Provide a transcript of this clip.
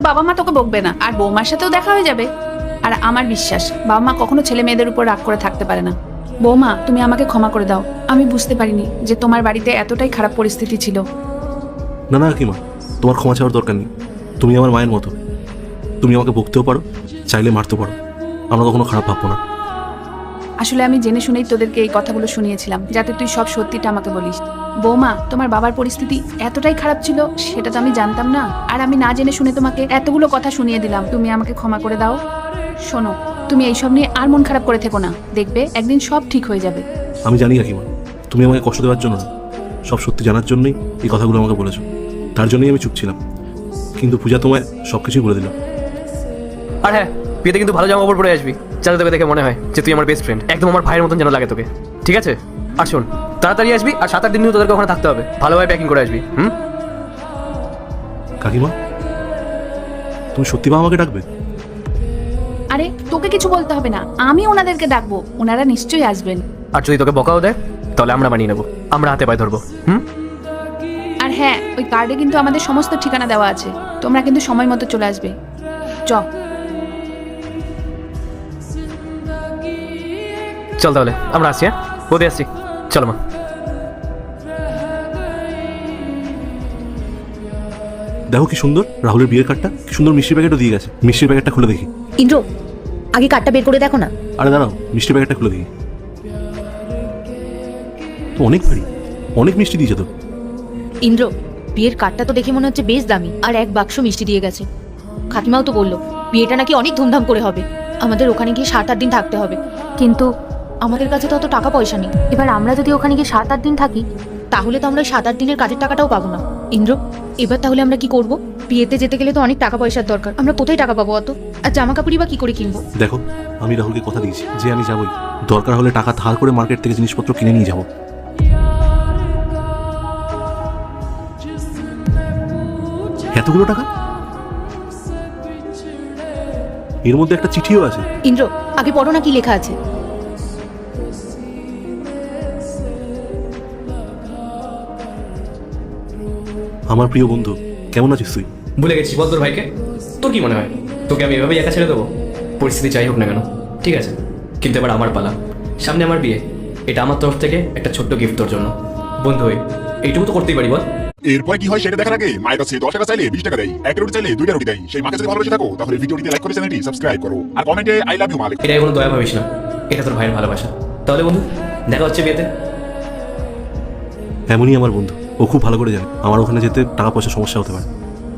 বাবা মা তোকে বকবে না, আর বৌমার সাথেও দেখা হয়ে যাবে। আর আমার বিশ্বাস বাবা মা কখনো ছেলে মেয়েদের উপর রাগ করে থাকতে পারে না। বৌমা, তুমি আমাকে ক্ষমা করে দাও, আমি বুঝতে পারিনি যে তোমার বাড়িতে এতটাই খারাপ পরিস্থিতি ছিল। না না কাকিমা, তোমার ক্ষমা চাওয়ার দরকার নেই। তুমি আমার মায়ের মতো, তুমি আমাকে বকতেও পারো, চাইলে মারতেও পারো, আমরা কখনো খারাপ ভাববো না। আসলে আমি জেনে শুনেই তোদেরকে এই কথাগুলো শুনিয়েছিলাম, যাতে তুই সব সত্যিটা আমাকে বলিস। বৌমা, তোমার বাবার পরিস্থিতি এতটাই খারাপ ছিল সেটা তো আমি জানতাম না, আর আমি না জেনে শুনে তোমাকে এতগুলো কথা শুনিয়ে দিলাম। তুমি আমাকে ক্ষমা করে দাও। শোনো, তুমি এইসব নিয়ে আর মন খারাপ করে থেকো না, দেখবে একদিন সব ঠিক হয়ে যাবে। আমি জানি কাকিমা, তুমি আমাকে কষ্ট দেওয়ার জন্য না, সব সত্যি জানার জন্যই এই কথাগুলো আমাকে বলেছো, তার জন্যই আমি চুপ ছিলাম। কিন্তু পূজা তোমায় সব কিছুই বলে দিল। আর হ্যাঁ, বিয়েতে কিন্তু ভালো জামা কাপড় পরে আসবি, যাতে তোকে দেখে মনে হয় যে তুই আমার বেস্ট ফ্রেন্ড, একদম আমার ভাইয়ের মতন যেন লাগে তোকে, ঠিক আছে? আর শোন, তাড়াতাড়ি আসবি, আর 7-8 দিন তোদেরকে ওখানে থাকতে হবে, ভালোভাবে প্যাকিং করে আসবি। কাকিমা, তুমি সত্যি বা আমাকে ডাকবে? আরে তোকে কিছু বলতে হবে না, আমি ওনাদেরকে ডাকবো, ওনারা নিশ্চয়ই আসবেন। আর যদি তোকে বকাও দেয় তাহলে আমরা মানিয়ে নেবো, আমরা হাতে পায়ে ধরবো। আর হ্যাঁ, ওই কার্ডে কিন্তু আমাদের সমস্ত ঠিকানা দেওয়া আছে, তোমরা কিন্তু সময় মতো চলে আসবে। চল তাহলে আমরা আসছি। হ্যাঁ, বোধে আসছি, চলো মা। দেখো কি সুন্দর রাহুলের বিয়ের কার্ডটা, কি সুন্দর মিষ্টির প্যাকেটও দিয়ে গেছে। মিষ্টির প্যাকেটটা খুলে দেখি। ইন্দ্র, আগে কার্ডটা বের করে দেখো না। আরে দাঁড়াও, মিষ্টির প্যাকেটটা খুলে দেখি। তো অনেক ভারী, অনেক মিষ্টি দিয়েছে তো। ইন্দ্র, বিয়ের কার্ডটা তো দেখে মনে হচ্ছে বেশ দামি, আর এক বাক্স মিষ্টি দিয়ে গেছে। কাকিমাও তো বললো বিয়েটা নাকি অনেক ধুমধাম করে হবে, আমাদের ওখানে গিয়ে 7-8 দিন থাকতে হবে। কিন্তু আমাদের কাছে তো অত টাকা পয়সা নেই। এবার আমরা যদি ওখানে গিয়ে 7-8 দিন থাকি, তাহলে তো আমরা 7-8 দিনের কাজের টাকাটাও পাবো না। ইন্দ্র, এবার তাহলে আমরা কি করব? বিয়েতে যেতে গেলে তো অনেক টাকা পয়সার দরকার, আমরা কোথায় টাকা পাবো অত? আর জামা কাপড়ই বা কি করে কিনবো? দেখো, আমি রাহুলকে কথা দিয়েছি যে আমি যাবই, দরকার হলে টাকা ধার করে মার্কেট থেকে জিনিসপত্র কিনে নিয়ে যাবো। এতগুলো টাকা, এর মধ্যে একটা চিঠিও আছে। ইন্দ্র, আগে পড়ো না কি লেখা আছে। আমার প্রিয় বন্ধু, কেমন আছিস তুই? ভুলে গেছিস বল তোর ভাইকে? তোর কি মনে হয় তোকে আমি এভাবেই একা ছেড়ে দেবো? পরিস্থিতি যাই হোক না কেন, ঠিক আছে, কিন্তু এবার আমার পালা, সামনে আমার বিয়ে, এটা আমার তরফ থেকে একটা ছোট্ট গিফট তোর জন্য। বন্ধু হয়ে এইটুকু তো করতেই পারি, বল? এরপরে কি হয় সেটা দেখার আগে মায়ের কাছে 10 টাকা চাইলে 20 টাকা দেয়, 1 রুটি চাইলে 2টা রুটি দেয়। সেই মাকে যদি ভালোবেসে থাকো তাহলে ভিডিওটিতে লাইক করে চ্যানেলটি সাবস্ক্রাইব করো, আর কমেন্টে আই লাভ ইউ মা লিখো। এটা কোনো দয়া ভাবিস না, এটা তোর ভাইয়ের ভালোবাসা। তাহলে বন্ধু, দেখা হচ্ছে বিয়েতে। এমনই আমার বন্ধু, ও খুব ভালো করে জানে আমার ওখানে যেতে টাকা পয়সা সমস্যা হতে পারে।